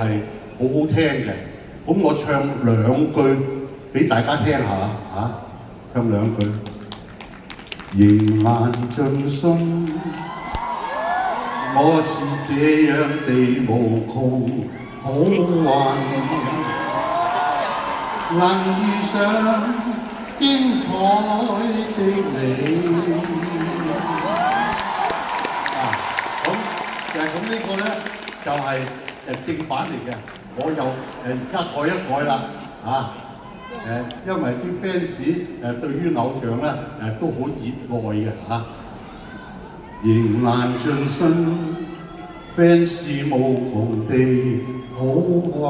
係好好聽嘅。咁我唱兩句俾大家聽下嚇，唱兩句。迎難盡信，我是這樣地無窮好運，能遇上精彩的你。咁呢個咧就係正版嚟嘅，我又而家改一改啦因為啲 fans 對於偶像咧都好熱愛嘅迎難盡信 ，fans 無窮地好運，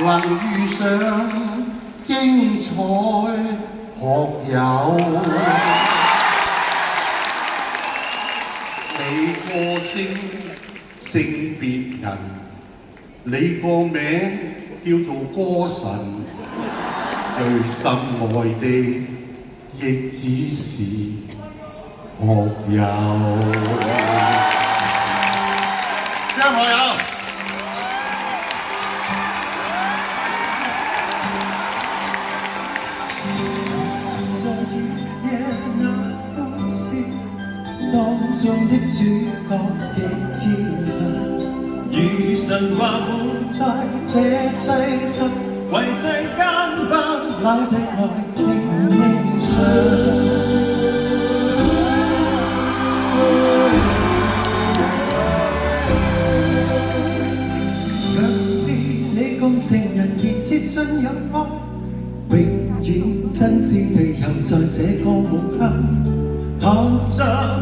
能遇上精彩學友。你歌聲勝別人，你個名叫做歌神，最心愛的亦只是學友。張學友。當中的主角極漂亮，如神話會在這世上，為世間不朽的愛輕輕唱。若是你共情人熱切信仰愛，永遠真摯地游在這個夢鄉。學着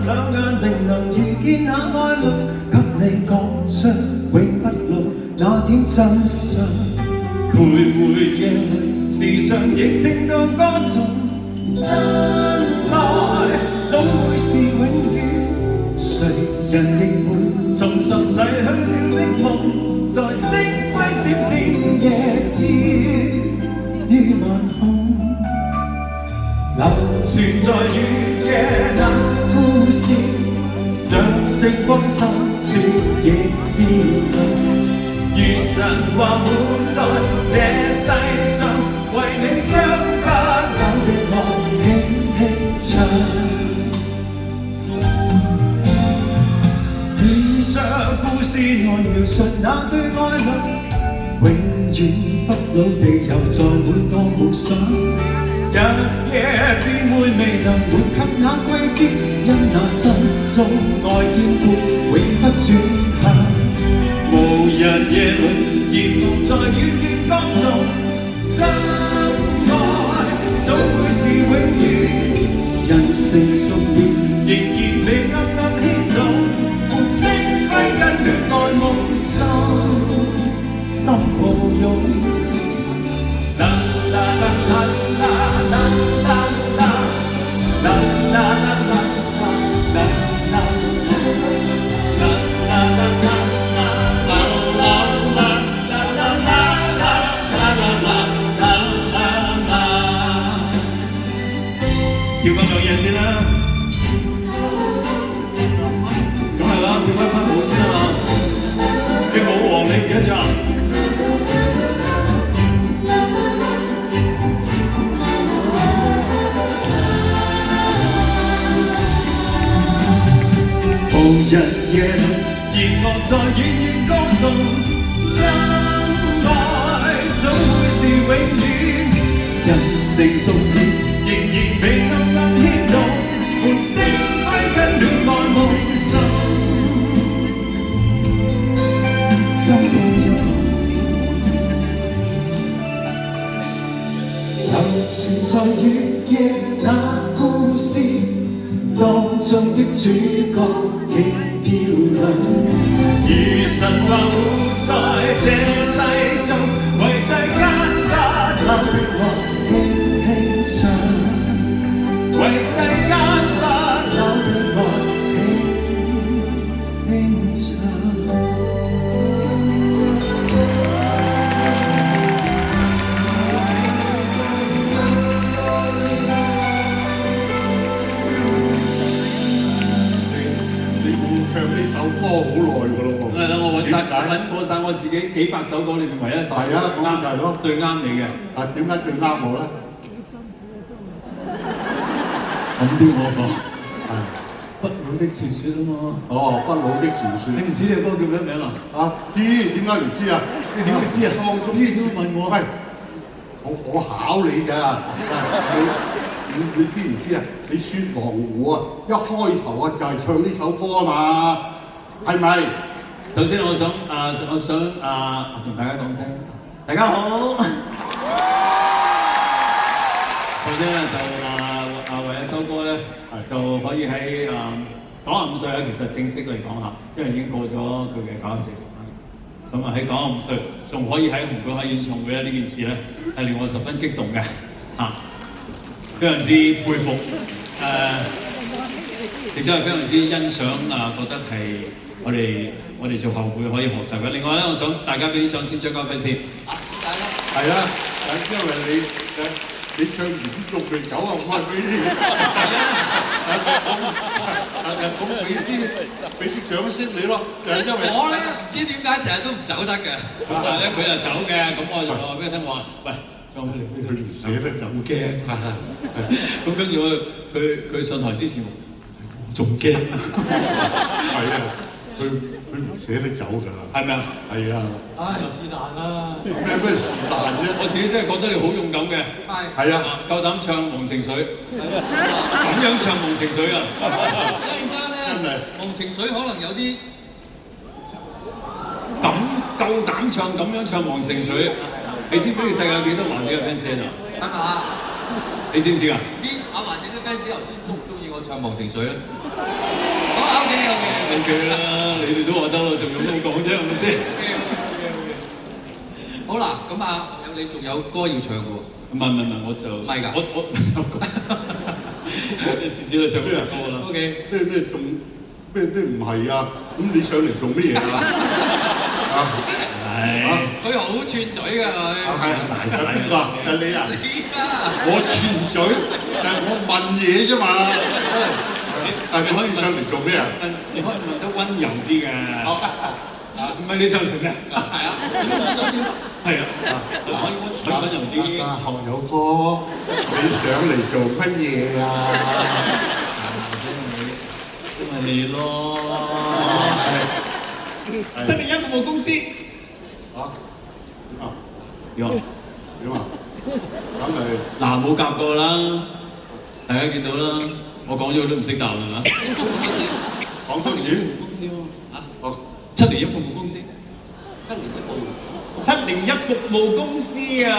兩眼定能遇見那愛侶，給你講出永不老那點真相。徘徊夜裏，時常亦聽到歌頌，真愛總會是永遠。誰人亦會重拾逝去了的夢，在星輝閃閃夜飄於晚空。流傳在雨夜那故事，像星光深處亦照亮。如神話會在這世上，為你將不朽的愛輕輕唱。沿着故事來描述那對愛侶，永遠不老地游在每個夢想。日夜變會未能回及那季節，因那心中愛堅固，永不轉向。無人夜裏，凝望在遠遠江中，真愛總會是永遠。人成熟了，仍然被暗暗牽動，伴星輝跟戀愛夢心，心抱擁。跳翻兩嘢先啦，咁係啦，跳翻舞先啦嘛，啲舞王你唔記得咗？無日夜裏，凝望在遠遠歌頌，真愛總會是永遠。人成熟了，仍然被暗暗牽動，伴星輝跟戀愛夢心，心抱擁。流傳在雨夜那故事，當中的主角極漂亮，如神話會在這世上，為世間不朽的愛輕輕唱，為世間不朽的愛輕輕唱。你唱呢首歌好揾過晒我自己幾百首歌裏面唯一一首係啊，咁就係咯。最啱你嘅。啊，點解最啱我咧？咁啲我講係不老的傳說啊嘛。哦，不老的傳說。你唔知你個歌叫咩名啊？啊，知點解唔知啊？你點會知啊？當中知都問我。喂，我考你㗎。你知唔知啊？你雪狼湖啊，一開頭啊就係唱呢首歌啊嘛，係咪？首先我想同大家講聲，大家好。首先咧就為一首歌咧，就可以喺95歲咧，其實正式嚟講下，因為已經過咗佢嘅94歲生日。咁啊喺95歲仲可以喺紅館開演唱會咧，呢件事咧係令我十分激動嘅非常之佩服亦都係非常之欣賞覺得係我哋做後輩可以學習嘅。另外咧，我想大家俾啲掌聲張家輝先。係啊，因為你唱完啲肉未走啊，我係俾啲咁俾啲掌聲你咯，就係因為我咧唔知點解成日都唔走得嘅，但係咧佢就走嘅，咁我就話俾佢聽，我話喂。佢唔捨得就好驚，咁跟住佢上台之前，我仲驚，係啊，佢唔捨得走㗎，係咪啊？係啊，唉是但啦，咩是但啫？我自己真係覺得你好勇敢嘅，係啊，夠膽唱《忘情水》，咁樣唱《忘情水》啊！一陣間咧，忘情水可能有啲咁夠膽唱咁樣唱《忘情水》。你知唔知世界有幾多華仔嘅 fans 啊？係嘛？你知唔知啊？啲華仔啲 fans 頭先中唔中意我唱《忘情水》咧？好 OK 啦，你哋都話得咯，仲用到講啫，係咪先？好啦，咁你仲有歌要唱嘅喎？唔係，我就唔係㗎，我次次都唱咩歌啦 ？OK。咩仲咩唔係啊？咁你上嚟做乜嘢啊？佢好串嘴㗎佢。係邊個？係你啊？你啊！我串嘴，但係我問嘢啫嘛。你可以上嚟做咩啊？你可以問得溫柔啲嘅。唔係你上嚟做咩？係啊，你都想點？係啊，可以溫柔啲。學友哥，你上嚟做乜嘢啊？咪你咯。新年一服務公司。點啊？咁咪嗱冇夾過啦，大家見到啦，我講咗都唔識答係嘛？講多次。公司喎7年一服務公司。7年一服務公司啊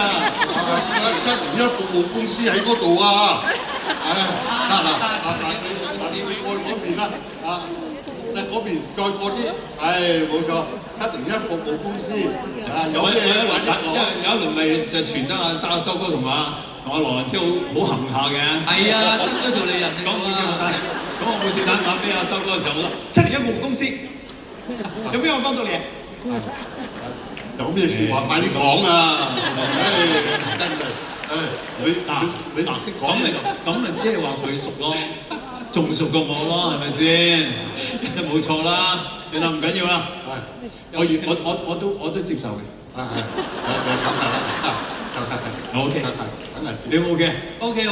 ！7年一服務公司喺嗰度啊！你過嗰邊啦嗰邊再過啲，冇錯，7年一服務公司有咩揾有一輪咪就傳得阿修哥同阿羅蘭超好行下嘅。係啊，新咗做理人。講故事我打，咁我每次打電話俾阿修哥嘅時候，我話7年一服務公司，有邊個幫到你啊？有咩説話快啲講啊！真係，你識講咁咪即係話佢熟咯。仲熟過我咯，係咪先？即係冇錯啦，算啦，唔緊要啦。我都接受嘅。OK，你 OK？ OK 啦。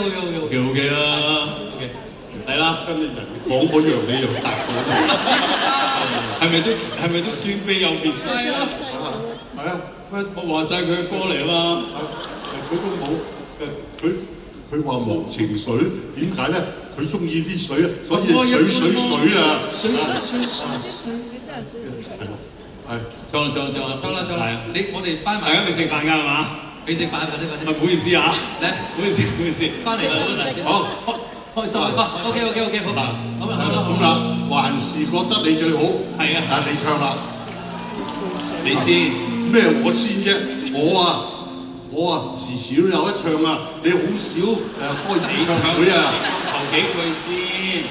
OK， 嚟啦。跟住人講嗰樣你又答我，係咪都尊卑有別先？係啊。係啊，我話曬佢嘅歌嚟啊嘛。佢都冇佢話忘情水，點解咧？佢中意啲水啊，所以水啊！水。唱啦！我哋翻埋。大家未食飯㗎係嘛？未食飯，快啲。唔好意思啊！嚟，唔好意思。翻嚟好，開心。OK，好。咁啦，還是覺得你最好。係啊，你唱啦。你先。咩我先啫？我時時都有得唱啊！你好少開演唱會啊！頭幾句先。唱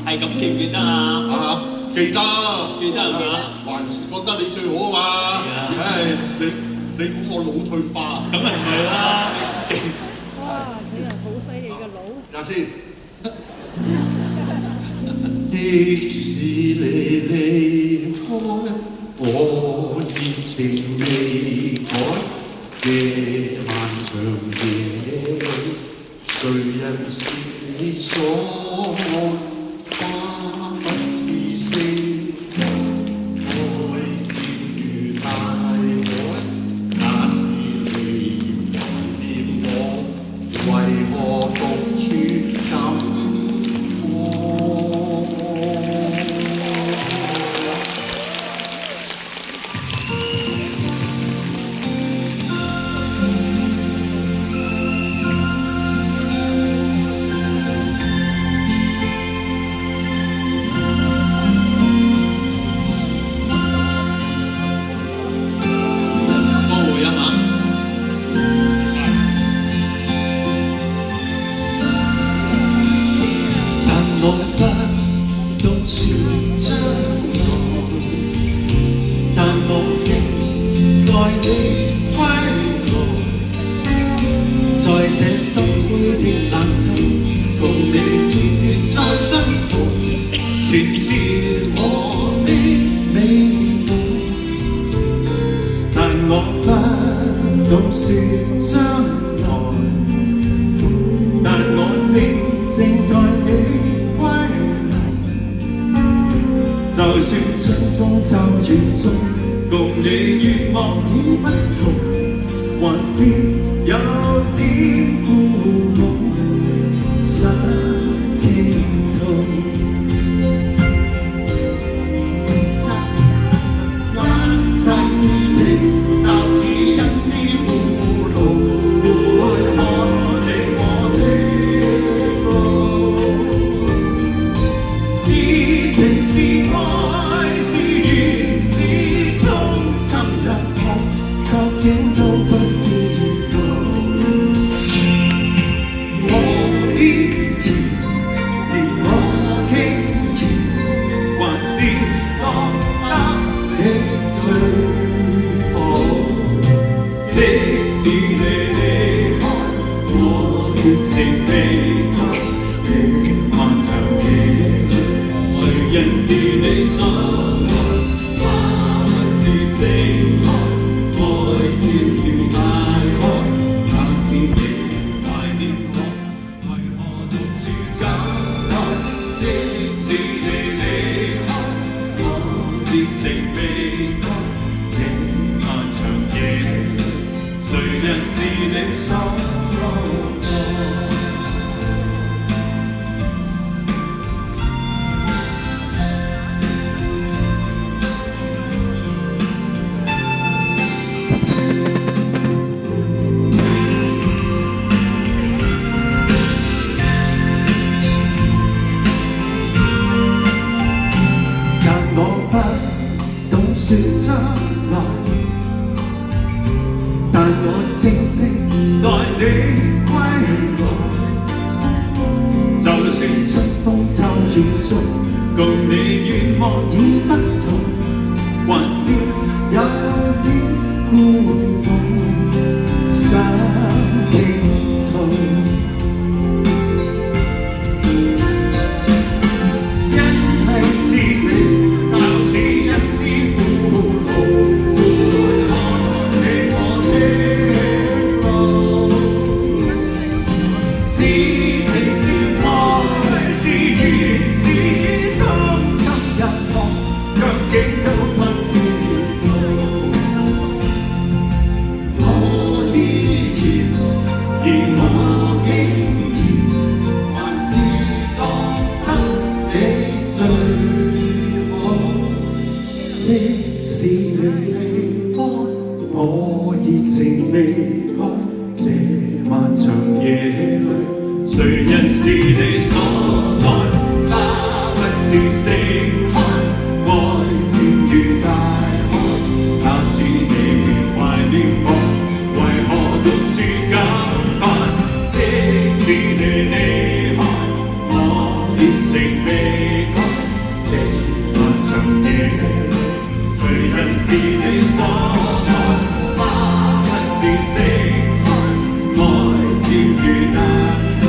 係咁記唔記得啊？記得係嘛？還是覺得你最好啊嘛！你估我腦退化？咁咪唔係啦！哇！佢又好犀利嘅腦。睇下先。的是你離開，我熱情未改。這漫長夜裏，誰人是你所愛？花不是星愛漸如大海，那是你懷念我，為何獨處感慨？我不懂說將來，但我靜待你歸來。在這深灰的冷冬，共你熱血再相逢，全是我的美夢。但我不懂說將來，但我靜待你。就算春風驟雨中，共你願望已不同，還是有點故夢想傾吐。一切事情就似一絲苦路，會看你我的路，是情是愛。人是你所愛，花不是盛開，愛漸如大海。那是你懷念我，為何獨處感慨？即使你離開，我熱情未改。這漫長夜裏，誰人是你所愛？說將來，但我靜靜待你歸來。就算春風驟雨中，共你願望已不同，還是有點故夢想傾吐。即使你離開，我熱情未改。這漫長夜裏，誰人是你所愛？花不是盛開，愛漸如大海。那是你懷念我，為何獨處感慨？即使你離開，我熱情未改。這漫長夜裏，誰人是你所愛？花不是盛開，愛漸如大海。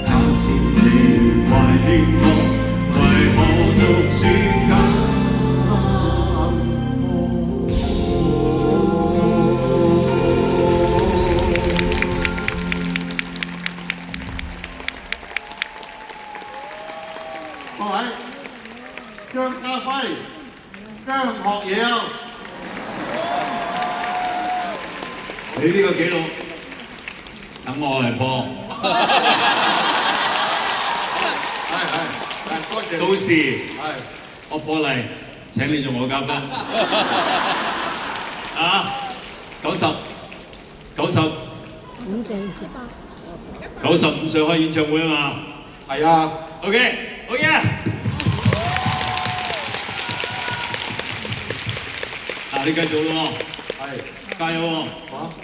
那是你懷念我，為何？張家輝、張學友。你呢個紀錄等我嚟破。係，多謝。到時係。我破例請你做我嘉賓。啊，95歲開演唱會啊嘛。係啊。OK， 好嘢。你繼續咯。係。加油喎。啊。